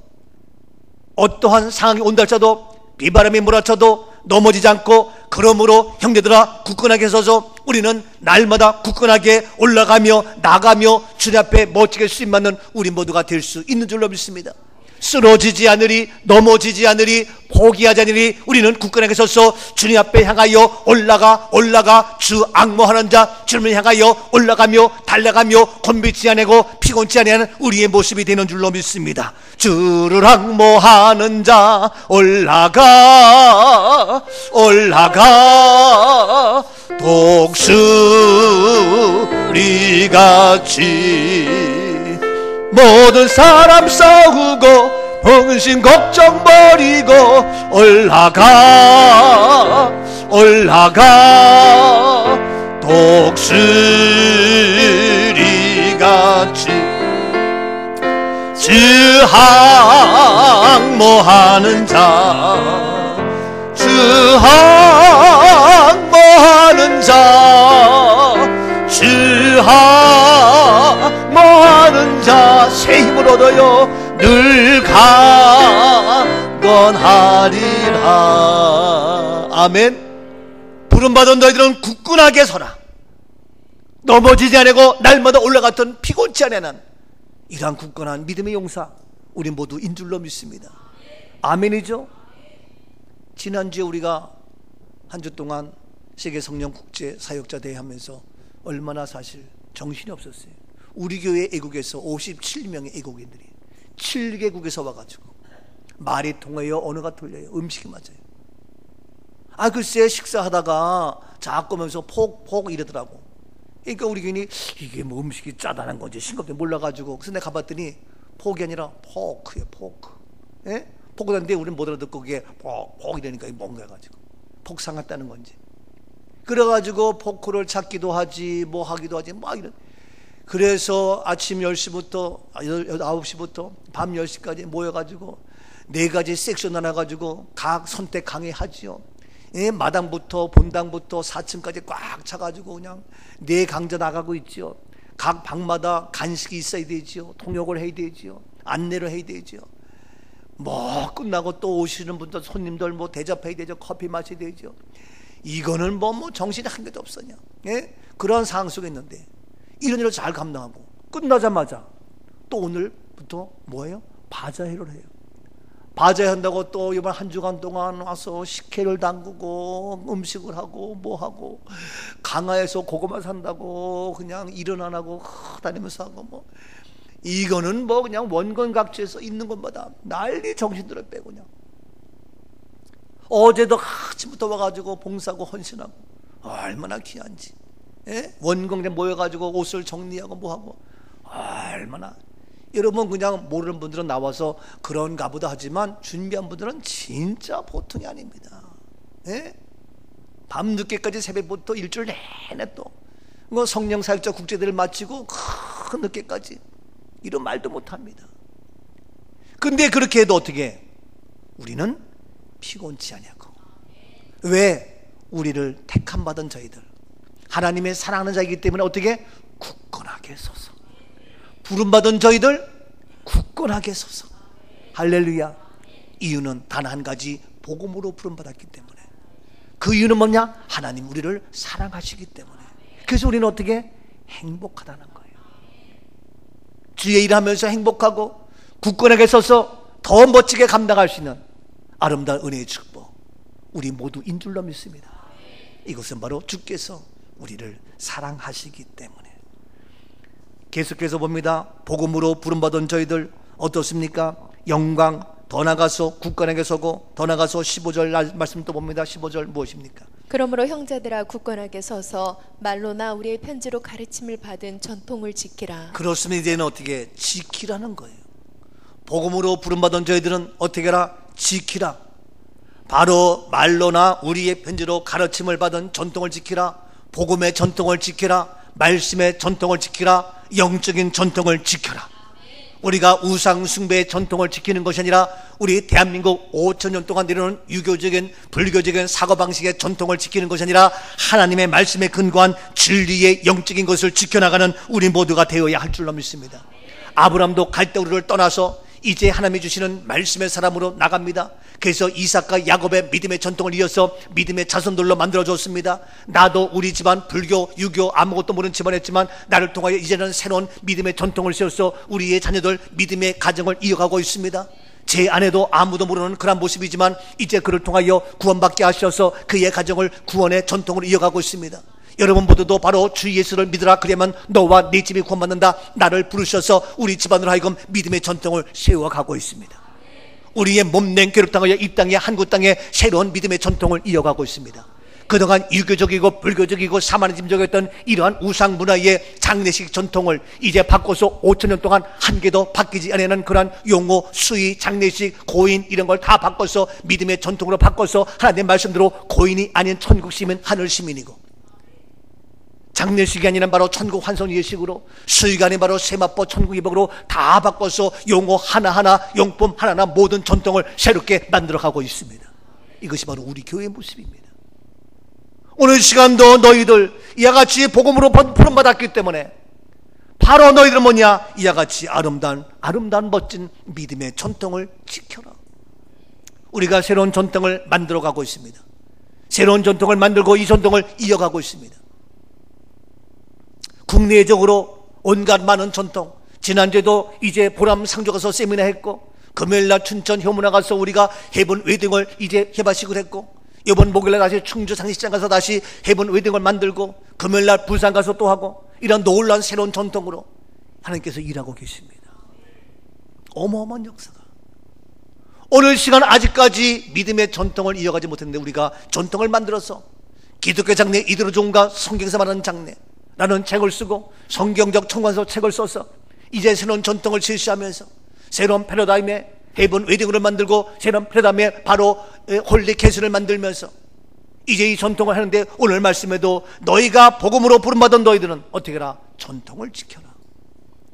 어떠한 상황이 온다 할지라도 비바람이 몰아쳐도 넘어지지 않고, 그러므로 형제들아 굳건하게 서서 우리는 날마다 굳건하게 올라가며 나가며 주님 앞에 멋지게 쓰임받는 우리 모두가 될 수 있는 줄로 믿습니다. 쓰러지지 않으리, 넘어지지 않으리, 포기하지 않으리. 우리는 굳건하게 서서 주님 앞에 향하여 올라가 주 앙모하는 자 주님을 향하여 올라가며 달려가며 곤비지 않고 피곤치 않는 우리의 모습이 되는 줄로 믿습니다. 주를 앙모하는 자 올라가 독수리같이 모든 사람 싸우고 근심 걱정 버리고 올라가 독수리같이 주 앙모하는 자, 주 앙모하는 자, 주 앙모하는 자 새 힘을 얻어요 늘 강건하리라. 아멘. 부름받은 너희들은 굳건하게 서라. 넘어지지 않고 날마다 올라갔던 피곤치 않는 이러한 굳건한 믿음의 용사 우리 모두 인 줄로 믿습니다. 아멘이죠. 지난주에 우리가 한 주 동안 세계 성령 국제 사역자 대회 하면서 얼마나 사실 정신이 없었어요. 우리 교회 애국에서 57명의 애국인들이 7개국에서 와가지고 말이 통해요, 언어가 틀려요, 음식이 맞아요. 글쎄 식사하다가 자꾸 하면서 폭 이러더라고. 그러니까 우리 교인이 이게 뭐 음식이 짜다는 건지 싱겁게 몰라가지고, 그래서 내가 가봤더니 폭이 아니라 포크예요, 포크. 예? 포크인데 우리는 못 알아듣고 그게 폭 이러니까 뭔가 해가지고 폭 상했다는 건지. 그래가지고 포크를 찾기도 하지 뭐 하기도 하지 막 이런. 그래서 아침 10시부터 9시부터 밤 10시까지 모여가지고 4가지 섹션 나눠가지고 각 선택 강의하지요. 예, 마당부터 본당부터 4층까지 꽉 차가지고 그냥 4강좌 나가고 있지요. 각 방마다 간식이 있어야 되지요. 통역을 해야 되지요. 안내를 해야 되지요. 뭐 끝나고 또 오시는 분들 손님들 뭐 대접해야 되죠. 커피 마셔야 되죠. 이거는 뭐 정신이 한 개도 없었냐. 예? 그런 상황 속에 있는데 이런 일을 잘 감당하고 끝나자마자 또 오늘부터 뭐예요? 바자회를 해요. 바자회 한다고 또 이번 한 주간 동안 와서 식혜를 담그고 음식을 하고 뭐 하고 강화에서 고구마 산다고 그냥 일은 안 하고 다니면서 하고 뭐 이거는 뭐 그냥 원건각지에서 있는 것마다 난리 정신들을 빼고 그냥 어제도 아침부터 와가지고 봉사하고 헌신하고 얼마나 귀한지. 예? 원공대 모여가지고 옷을 정리하고 뭐하고 얼마나. 여러분 그냥 모르는 분들은 나와서 그런가 보다 하지만 준비한 분들은 진짜 보통이 아닙니다. 예? 밤늦게까지 새벽부터 일주일 내내 또 성령 사역자 국제대를 마치고 큰 늦게까지 이런 말도 못합니다. 근데 그렇게 해도 어떻게 우리는 피곤치 않냐고. 왜? 우리를 택함받은 저희들 하나님의 사랑하는 자이기 때문에 어떻게? 굳건하게 서서. 부름받은 저희들 굳건하게 서서. 할렐루야. 이유는 단 한 가지, 복음으로 부름받았기 때문에. 그 이유는 뭐냐? 하나님 우리를 사랑하시기 때문에. 그래서 우리는 어떻게? 행복하다는 거예요. 주의 일하면서 행복하고 굳건하게 서서 더 멋지게 감당할 수 있는 아름다운 은혜의 축복 우리 모두 인 줄로 믿습니다. 이것은 바로 주께서 우리를 사랑하시기 때문에. 계속해서 봅니다. 복음으로 부름받은 저희들 어떻습니까? 영광, 더 나가서 굳건하게 서고, 더 나가서 15절 말씀 또 봅니다. 15절 무엇입니까? 그러므로 형제들아 굳건하게 서서 말로나 우리의 편지로 가르침을 받은 전통을 지키라. 그렇습니다. 이제는 어떻게? 지키라는 거예요. 복음으로 부름받은 저희들은 어떻게 하라? 지키라. 바로 말로나 우리의 편지로 가르침을 받은 전통을 지키라. 복음의 전통을 지키라. 말씀의 전통을 지키라. 영적인 전통을 지켜라. 우리가 우상 숭배의 전통을 지키는 것이 아니라 우리 대한민국 5,000년 동안 내려오는 유교적인 불교적인 사고방식의 전통을 지키는 것이 아니라 하나님의 말씀에 근거한 진리의 영적인 것을 지켜나가는 우리 모두가 되어야 할 줄로 믿습니다. 아브라함도 갈대우르를 떠나서 이제 하나님이 주시는 말씀의 사람으로 나갑니다. 그래서 이삭과 야곱의 믿음의 전통을 이어서 믿음의 자손들로 만들어줬습니다. 나도 우리 집안 불교, 유교 아무것도 모르는 집안이었지만 나를 통하여 이제는 새로운 믿음의 전통을 세워서 우리의 자녀들 믿음의 가정을 이어가고 있습니다. 제 아내도 아무도 모르는 그런 모습이지만 이제 그를 통하여 구원받게 하셔서 그의 가정을 구원의 전통으로 이어가고 있습니다. 여러분 모두도 바로 주 예수를 믿으라, 그러면 너와 네 집이 구원받는다. 나를 부르셔서 우리 집안으로 하여금 믿음의 전통을 세워가고 있습니다. 우리의 몸낸 괴롭 당하여 이 땅에, 한국 땅에 새로운 믿음의 전통을 이어가고 있습니다. 그동안 유교적이고 불교적이고 사마니즘적이었던 이러한 우상 문화의 장례식 전통을 이제 바꿔서 5,000년 동안 한 개도 바뀌지 않는 그러한 용어, 수의, 장례식, 고인 이런 걸 다 바꿔서 믿음의 전통으로 바꿔서 하나님의 말씀대로 고인이 아닌 천국 시민, 하늘 시민이고, 장례식이 아니라 바로 천국 환송 예식으로, 수의가 아닌 바로 세마포 천국 예복으로 다 바꿔서 용어 하나하나, 용품 하나하나 모든 전통을 새롭게 만들어가고 있습니다. 이것이 바로 우리 교회의 모습입니다. 오늘 시간도 너희들 이와 같이 복음으로 부름받았기 때문에 바로 너희들은 뭐냐? 이와 같이 아름다운 멋진 믿음의 전통을 지켜라. 우리가 새로운 전통을 만들어가고 있습니다. 새로운 전통을 만들고 이 전통을 이어가고 있습니다. 국내적으로 온갖 많은 전통, 지난주에도 이제 보람 상조 가서 세미나 했고, 금요일날 춘천 효문화 가서 우리가 해본 웨딩을 이제 해바식을 했고, 이번 목요일날 다시 충주 장례식장 가서 다시 해본 웨딩을 만들고, 금요일날 부산 가서 또 하고, 이런 놀라운 새로운 전통으로 하나님께서 일하고 계십니다. 어마어마한 역사가. 오늘 시간 아직까지 믿음의 전통을 이어가지 못했는데 우리가 전통을 만들어서 기독교 장례 이대로 종과 성경에서 말하는 장례 라는 책을 쓰고 성경적 청관서 책을 써서 이제 새로운 전통을 실시하면서 새로운 패러다임의 해본 웨딩을 만들고 새로운 패러다임의 바로 홀리 캐슬을 만들면서 이제 이 전통을 하는데, 오늘 말씀에도 너희가 복음으로 부름받은 너희들은 어떻게 해라? 전통을 지켜라.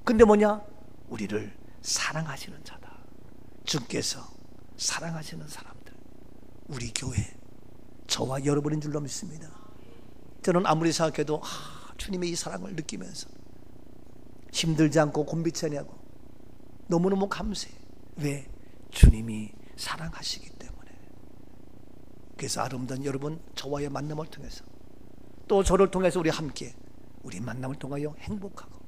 근데 뭐냐? 우리를 사랑하시는 자다. 주께서 사랑하시는 사람들, 우리 교회, 저와 여러분인 줄로 믿습니다. 저는 아무리 생각해도 주님의 이 사랑을 느끼면서 힘들지 않고 곤비치 아니하고 너무너무 감사해. 왜? 주님이 사랑하시기 때문에. 그래서 아름다운 여러분, 저와의 만남을 통해서 또 저를 통해서 우리 함께 우리 만남을 통하여 행복하고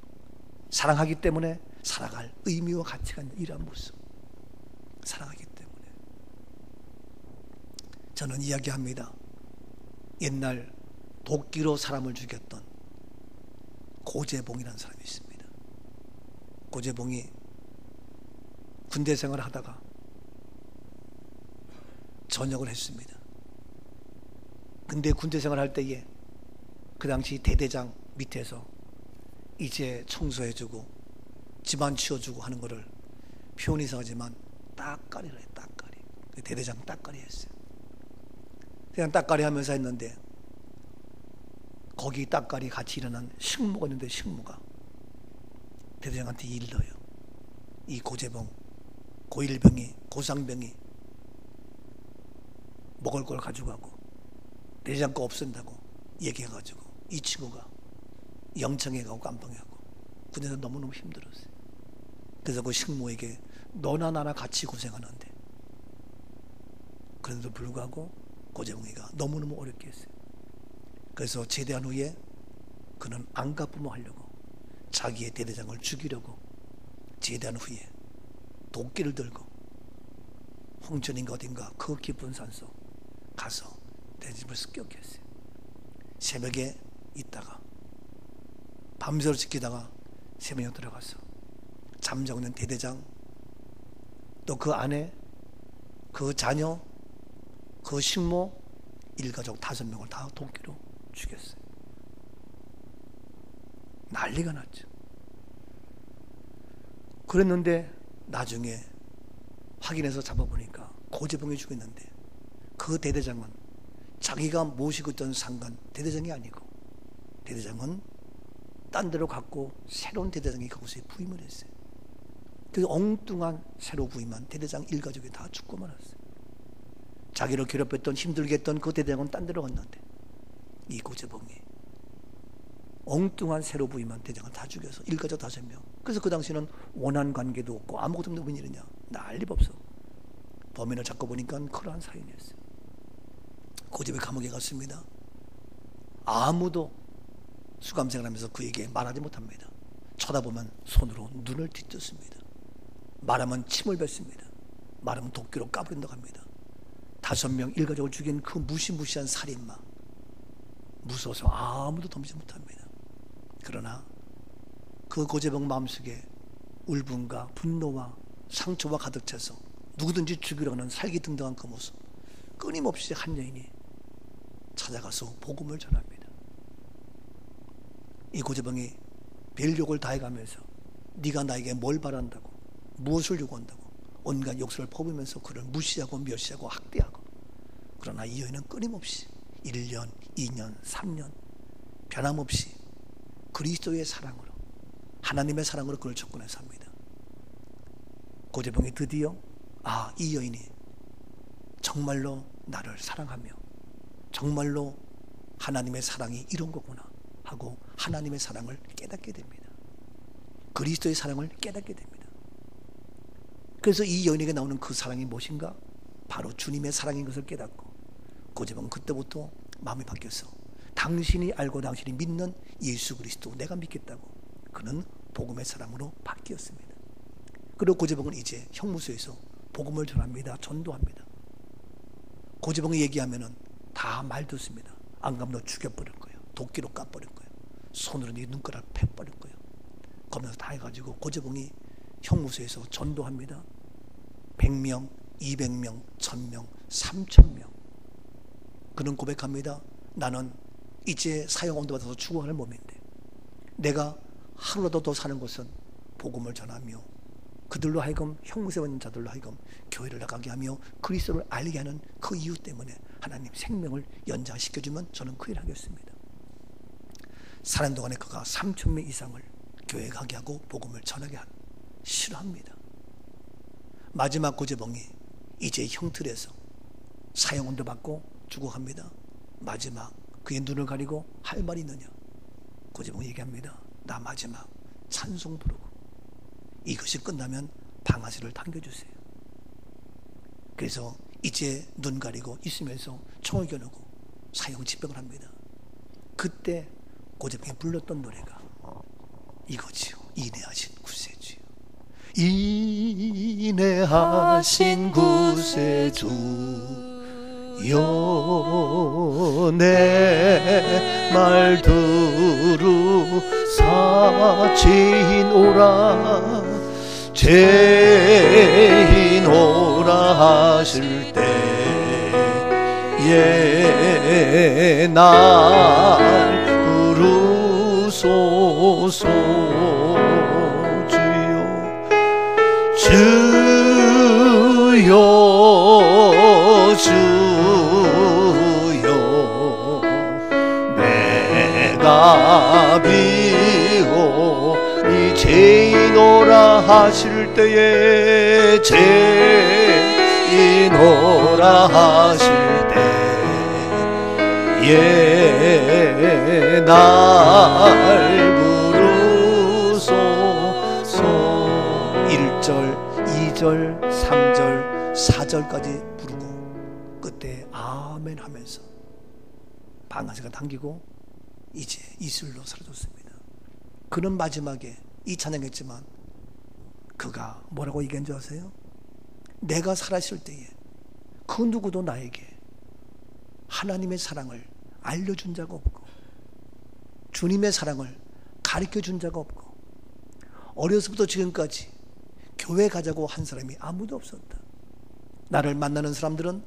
사랑하기 때문에 살아갈 의미와 가치가 있는 이러한 모습, 사랑하기 때문에. 저는 이야기합니다. 옛날 도끼로 사람을 죽였던 고재봉이라는 사람이 있습니다. 고재봉이 군대 생활을 하다가 전역을 했습니다. 근데 군대 생활할 때에 그 당시 대대장 밑에서 이제 청소해주고 집안 치워주고 하는 거를 표현이 이상하지만 따까리를 해. 따까리. 대대장 따까리 했어요. 그냥 따까리 하면서 했는데 거기 따까리 같이 일어난 식모가 있는데, 식모가 대대장한테 일러요. 이 고재봉, 고일병이, 고상병이 먹을 걸 가져가고 대대장 거 없앤다고 얘기해가지고 이 친구가 영창에 가고 깜방에 가고 군대에서 너무너무 힘들었어요. 그래서 그 식모에게 너나 나나 같이 고생하는데, 그런데도 불구하고 고재봉이가 너무너무 어렵게 했어요. 그래서 제대한 후에 그는 안가부모하려고 자기의 대대장을 죽이려고 제대한 후에 도끼를 들고 홍천인가 어딘가 그 깊은 산속 가서 대집을 습격했어요. 새벽에 있다가 밤새로 지키다가 새벽에 들어가서 잠자고 있는 대대장, 또 그 아내, 그 자녀, 그 식모, 일가족 5명을 다 도끼로 죽였어요. 난리가 났죠. 그랬는데 나중에 확인해서 잡아보니까 고재봉이 죽였는데, 그 대대장은 자기가 모시고 있던 상관 대대장이 아니고 대대장은 딴 데로 갔고 새로운 대대장이 거기서 부임을 했어요. 그 엉뚱한 새로 부임한 대대장 일가족이 다 죽고 말았어요. 자기를 괴롭혔던, 힘들게 했던 그 대대장은 딴 데로 갔는데 이 고재봉이 엉뚱한 새로 부임한 대장을 다 죽여서 일가족 5명. 그래서 그 당시에는 원한 관계도 없고 아무것도 없는 웬일이냐, 난리가 없어. 범인을 잡고 보니까 그러한 사연이었어요. 고집의 감옥에 갔습니다. 아무도 수감생을 하면서 그에게 말하지 못합니다. 쳐다보면 손으로 눈을 뒤뜯습니다. 말하면 침을 뱉습니다. 말하면 도끼로 까버린다고 합니다. 5명 일가족을 죽인 그 무시무시한 살인마, 무서워서 아무도 덤비지 못합니다. 그러나 그 고재봉 마음속에 울분과 분노와 상처와 가득 차서 누구든지 죽이려고 하는 살기등등한 그 모습, 끊임없이 한 여인이 찾아가서 복음을 전합니다. 이 고재봉이 별 욕을 다 해가면서 네가 나에게 뭘 바란다고, 무엇을 요구한다고 온갖 욕설을 퍼부으면서 그를 무시하고 멸시하고 학대하고, 그러나 이 여인은 끊임없이 1년, 2년, 3년 변함없이 그리스도의 사랑으로, 하나님의 사랑으로 그를 접근해서 합니다. 고재봉이 드디어 이 여인이 정말로 나를 사랑하며 정말로 하나님의 사랑이 이런 거구나 하고 하나님의 사랑을 깨닫게 됩니다. 그리스도의 사랑을 깨닫게 됩니다. 그래서 이 여인에게 나오는 그 사랑이 무엇인가? 바로 주님의 사랑인 것을 깨닫고 고재봉은 그때부터 마음이 바뀌어서 당신이 알고 당신이 믿는 예수 그리스도 내가 믿겠다고 그는 복음의 사람으로 바뀌었습니다. 그리고 고재봉은 이제 형무소에서 복음을 전합니다. 전도합니다. 고재봉이 얘기하면은 다 말 듣습니다. 안 가면 너 죽여버릴 거예요. 도끼로 까버릴 거예요. 손으로 네 눈가락 패버릴 거예요. 그러면서 다 해가지고 고재봉이 형무소에서 전도합니다. 100명, 200명, 1000명, 3000명. 그는 고백합니다. 나는 이제 사형원도 받아서 죽어가는 몸인데 내가 하루라도 더 사는 것은 복음을 전하며 그들로 하여금 형무소에 있는 자들로 하여금 교회를 나가게 하며 그리스도를 알게 하는 그 이유 때문에 하나님 생명을 연장시켜주면 저는 그 일을 하겠습니다. 사는 동안에 그가 3000명 이상을 교회에 가게 하고 복음을 전하게 하는 싫어합니다. 마지막 고재봉이 이제 형틀에서 사형원도 받고 죽어갑니다. 마지막 그의 눈을 가리고 할 말이 있느냐? 고재봉이 얘기합니다. 나 마지막 찬송 부르고 이것이 끝나면 방아쇠를 당겨주세요. 그래서 이제 눈 가리고 있으면서 총을 겨누고 사형 집행을 합니다. 그때 고재봉이 불렀던 노래가 이거지요. 인내하신 구세주요. 인내하신 구세주여 내 말 들으사 죄인 오라 죄인 오라 하실 때에 날 부르소서 주여 내가 비오니 죄인 오라 하실 때에 죄인 오라 하실 때에 날 부르소서. 1절 2절 3절 4절까지 부르고 그때 아멘 하면서 방아쇠가 당기고 이제 이슬로 사라졌습니다. 그는 마지막에 이 찬양했지만 그가 뭐라고 얘기한 줄 아세요? 내가 살았을 때에 그 누구도 나에게 하나님의 사랑을 알려준 자가 없고 주님의 사랑을 가르쳐준 자가 없고 어려서부터 지금까지 교회 가자고 한 사람이 아무도 없었다. 나를 만나는 사람들은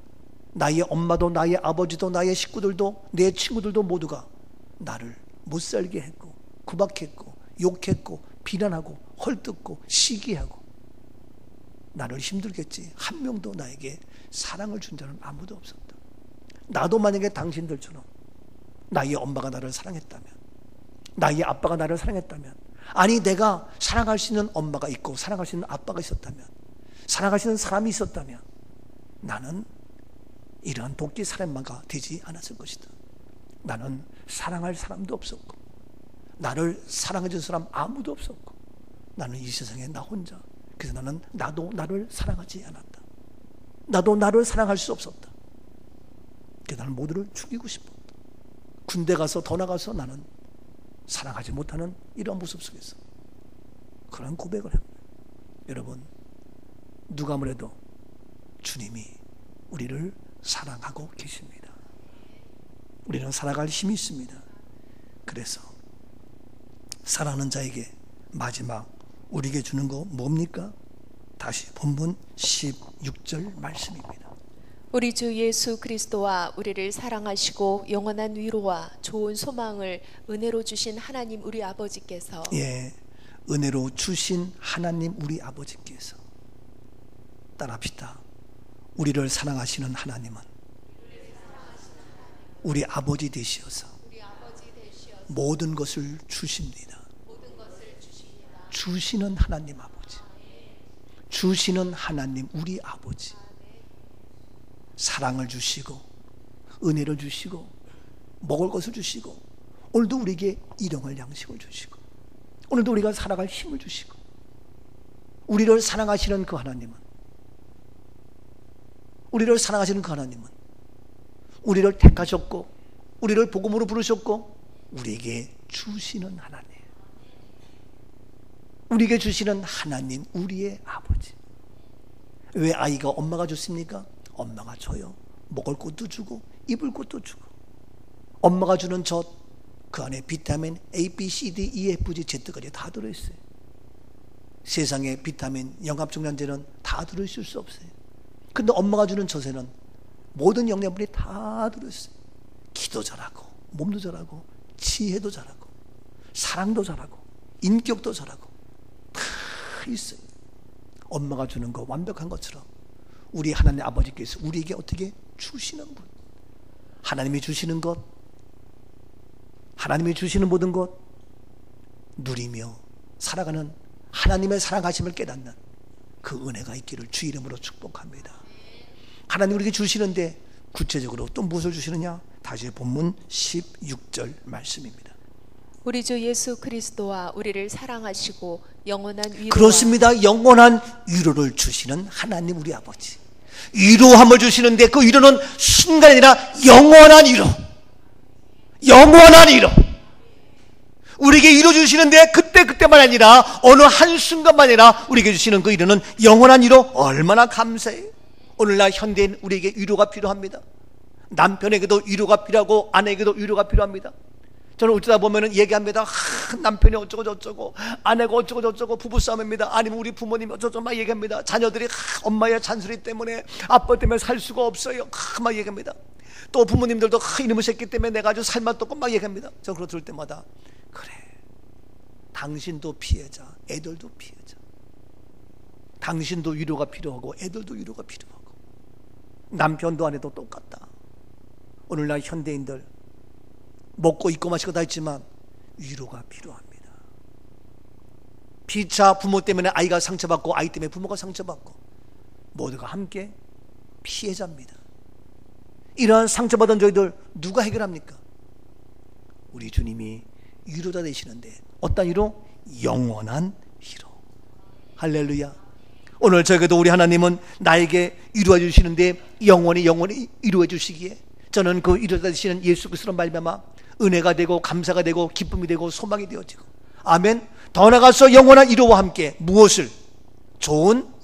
나의 엄마도 나의 아버지도 나의 식구들도 내 친구들도 모두가 나를 못살게 했고 구박했고 욕했고 비난하고 헐뜯고 시기하고 나를 힘들겠지. 한 명도 나에게 사랑을 준 자는 아무도 없었다. 나도 만약에 당신들처럼 나의 엄마가 나를 사랑했다면 나의 아빠가 나를 사랑했다면 아니 내가 사랑할 수 있는 엄마가 있고 사랑할 수 있는 아빠가 있었다면 사랑할 수 있는 사람이 있었다면 나는 이러한 독재 살인마가 되지 않았을 것이다. 나는 사랑할 사람도 없었고 나를 사랑해준 사람 아무도 없었고 나는 이 세상에 나 혼자. 그래서 나는 나도 나를 사랑하지 않았다. 나도 나를 사랑할 수 없었다. 나는 모두를 죽이고 싶었다. 군대 가서 더 나가서 나는 사랑하지 못하는 이런 모습 속에서 그런 고백을 합니다. 여러분, 누가 뭐래도 주님이 우리를 사랑하고 계십니다. 우리는 살아갈 힘이 있습니다. 그래서 사랑하는 자에게 마지막 우리에게 주는 거 뭡니까? 다시 본문 16절 말씀입니다. 우리 주 예수 그리스도와 우리를 사랑하시고 영원한 위로와 좋은 소망을 은혜로 주신 하나님 우리 아버지께서 은혜로 주신 하나님 우리 아버지께서 따라합시다. 우리를 사랑하시는 하나님은 우리 아버지 되시어서 모든 것을 주십니다. 주시는 하나님 아버지, 주시는 하나님 우리 아버지, 사랑을 주시고 은혜를 주시고 먹을 것을 주시고 오늘도 우리에게 일용할 양식을 주시고 오늘도 우리가 살아갈 힘을 주시고 우리를 사랑하시는 그 하나님은 우리를 택하셨고 우리를 복음으로 부르셨고 우리에게 주시는 하나님, 우리에게 주시는 하나님 우리의 아버지. 왜 아이가 엄마가 좋습니까? 엄마가 줘요. 먹을 것도 주고 입을 것도 주고 엄마가 주는 젖, 그 안에 비타민 A, B, C, D, E, F, G, Z까지 다 들어있어요. 세상에 비타민, 영합종양제는 다 들어있을 수 없어요. 근데 엄마가 주는 젖에는 모든 영양분이 다 들어있어요. 기도 잘하고 몸도 잘하고 지혜도 잘하고 사랑도 잘하고 인격도 잘하고 다 있어요. 엄마가 주는 거 완벽한 것처럼 우리 하나님 아버지께서 우리에게 어떻게 주시는 분, 하나님이 주시는 것, 하나님이 주시는 모든 것 누리며 살아가는 하나님의 사랑하심을 깨닫는 그 은혜가 있기를 주 이름으로 축복합니다. 하나님 우리에게 주시는데 구체적으로 또 무엇을 주시느냐? 다시 본문 16절 말씀입니다. 우리 주 예수 그리스도와 우리를 사랑하시고 영원한 위로와 그렇습니다. 영원한 위로를 주시는 하나님 우리 아버지, 위로함을 주시는데 그 위로는 순간이 아니라 영원한 위로, 영원한 위로. 우리에게 위로 주시는데 그때만 아니라 어느 한순간만 아니라 우리에게 주시는 그 위로는 영원한 위로. 얼마나 감사해요. 오늘날 현대인 우리에게 위로가 필요합니다. 남편에게도 위로가 필요하고 아내에게도 위로가 필요합니다. 저는 어쩌다 보면은 얘기합니다. 남편이 어쩌고 저쩌고 아내가 어쩌고 저쩌고 부부싸움입니다. 아니면 우리 부모님이 어쩌고 막 얘기합니다. 자녀들이 엄마의 잔소리 때문에 아빠 때문에 살 수가 없어요. 막 얘기합니다. 또 부모님들도 이놈의 새끼 때문에 내가 아주 살맛 없고 막 얘기합니다. 저 그거 들을 때마다 그래, 당신도 피해자, 애들도 피해자. 당신도 위로가 필요하고 애들도 위로가 필요하고 남편도 아내도 똑같다. 오늘날 현대인들 먹고 입고 마시고 다 있지만 위로가 필요합니다. 피차 부모 때문에 아이가 상처받고 아이 때문에 부모가 상처받고 모두가 함께 피해자입니다. 이러한 상처받은 저희들 누가 해결합니까? 우리 주님이 위로자 되시는데 어떤 위로? 영원한 위로. 할렐루야. 오늘 저에게도 우리 하나님은 나에게 위로해 주시는데 영원히 위로해 주시기에 저는 그 위로자 되시는 예수 그리스도로 말미암아 은혜가 되고 감사가 되고 기쁨이 되고 소망이 되어지고, 아멘. 더 나아가서 영원한 위로와 함께 무엇을? 좋은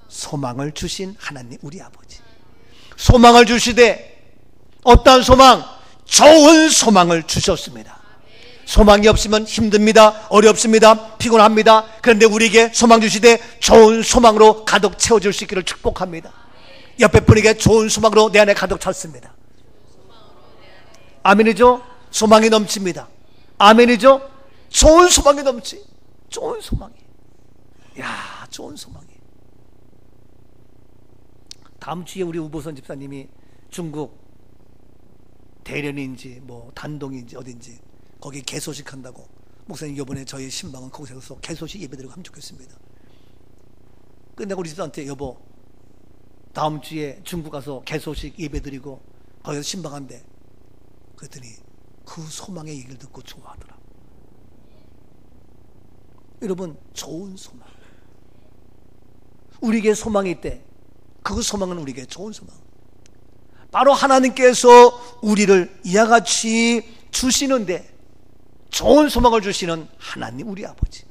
소망을 주신 하나님 우리 아버지. 소망을 주시되 어떠한 소망? 좋은 소망을 주셨습니다. 소망이 없으면 힘듭니다. 어렵습니다. 피곤합니다. 그런데 우리에게 소망 주시되 좋은 소망으로 가득 채워줄 수 있기를 축복합니다. 옆에 분에게 좋은 소망으로 내 안에 가득 찼습니다. 아멘이죠? 소망이 넘칩니다. 아멘이죠? 좋은 소망이 넘치. 좋은 소망이. 야, 좋은 소망이. 다음 주에 우리 우보선 집사님이 중국 대련인지 뭐 단동인지 어딘지 거기 개소식 한다고, 목사님 이번에 저희 신방은 거기서 개소식 예배드리고 하면 좋겠습니다. 근데 우리 집사한테 여보 다음 주에 중국 가서 개소식 예배드리고 거기서 신방한대. 그랬더니 그 소망의 얘기를 듣고 좋아하더라. 여러분, 좋은 소망. 우리에게 소망이 있대. 그 소망은 우리에게 좋은 소망. 바로 하나님께서 우리를 이와 같이 주시는데 좋은 소망을 주시는 하나님 우리 아버지.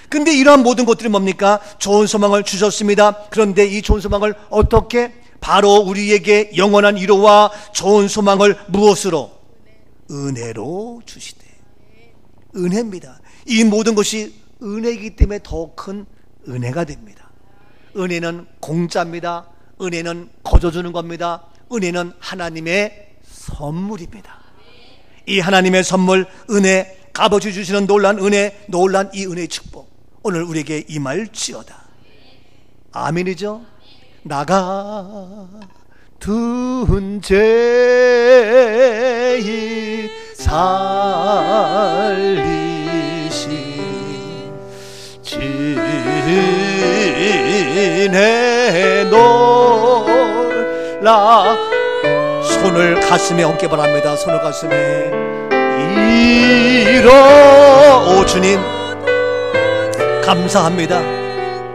근데 이러한 모든 것들이 뭡니까? 좋은 소망을 주셨습니다. 그런데 이 좋은 소망을 어떻게? 바로 우리에게 영원한 위로와 좋은 소망을 무엇으로? 은혜로 주시되. 은혜입니다. 이 모든 것이 은혜이기 때문에 더 큰 은혜가 됩니다. 은혜는 공짜입니다. 은혜는 거저주는 겁니다. 은혜는 하나님의 선물입니다. 이 하나님의 선물, 은혜, 값어치 주시는 놀란 은혜, 놀란 이 은혜의 축복, 오늘 우리에게 임할지어다. 아멘이죠? 나가둔 죄인 살리신 진의 놀라. 손을 가슴에 얹게 바랍니다. 손을 가슴에. 오 주님 감사합니다.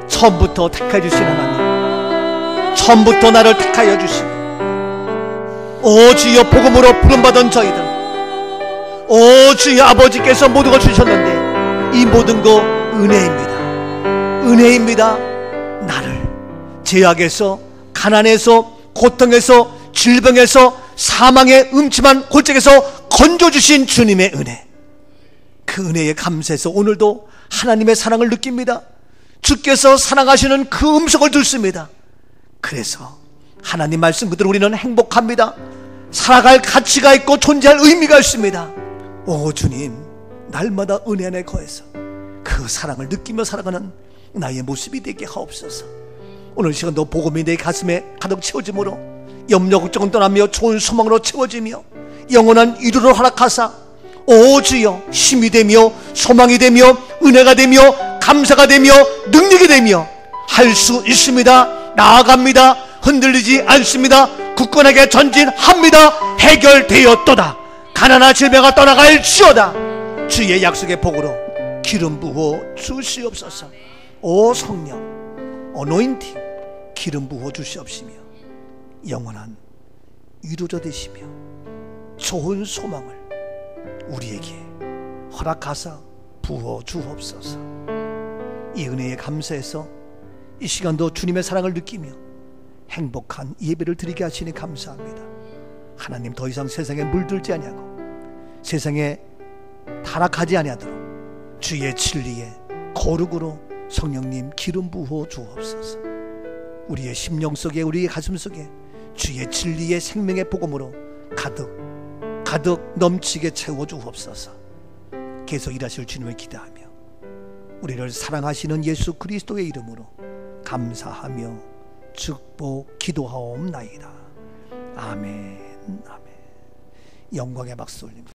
처음부터 택하여 주신 하나님, 처음부터 나를 택하여 주시고, 오 주여 복음으로 부름받은 저희들, 오 주여 아버지께서 모든 걸 주셨는데 이 모든 거 은혜입니다. 은혜입니다. 나를 죄악에서, 가난에서, 고통에서, 질병에서, 사망의 음침한 골짜기에서 건져주신 주님의 은혜, 그 은혜에 감사해서 오늘도 하나님의 사랑을 느낍니다. 주께서 사랑하시는 그 음성을 듣습니다. 그래서 하나님 말씀 그대로 우리는 행복합니다. 살아갈 가치가 있고 존재할 의미가 있습니다. 오 주님, 날마다 은혜 안에 거해서 그 사랑을 느끼며 살아가는 나의 모습이 되게 하옵소서. 오늘 시간도 복음이 내 가슴에 가득 채워짐으로 염려 걱정은 떠나며 좋은 소망으로 채워지며 영원한 위로를 허락하사 오 주여 힘이 되며 소망이 되며 은혜가 되며 감사가 되며 능력이 되며 할 수 있습니다. 나아갑니다. 흔들리지 않습니다. 굳건하게 전진합니다. 해결되었도다. 가난한 질병아 떠나갈지어다. 주의 약속의 복으로 기름 부어 주시옵소서. 오 성령 어노인팅 기름 부어 주시옵시며 영원한 위로자 되시며 좋은 소망을 우리에게 허락하사 부어 주옵소서. 이 은혜에 감사해서 이 시간도 주님의 사랑을 느끼며 행복한 예배를 드리게 하시니 감사합니다. 하나님, 더 이상 세상에 물들지 아니하고 세상에 타락하지 아니하도록 주의 진리에 거룩으로 성령님 기름 부어 주옵소서. 우리의 심령 속에, 우리의 가슴 속에 주의 진리의 생명의 복음으로 가득 넘치게 채워 주옵소서. 계속 일하실 주님을 기대하며 우리를 사랑하시는 예수 그리스도의 이름으로 감사하며 축복 기도하옵나이다. 아멘. 아멘. 영광의 박수 올립니다.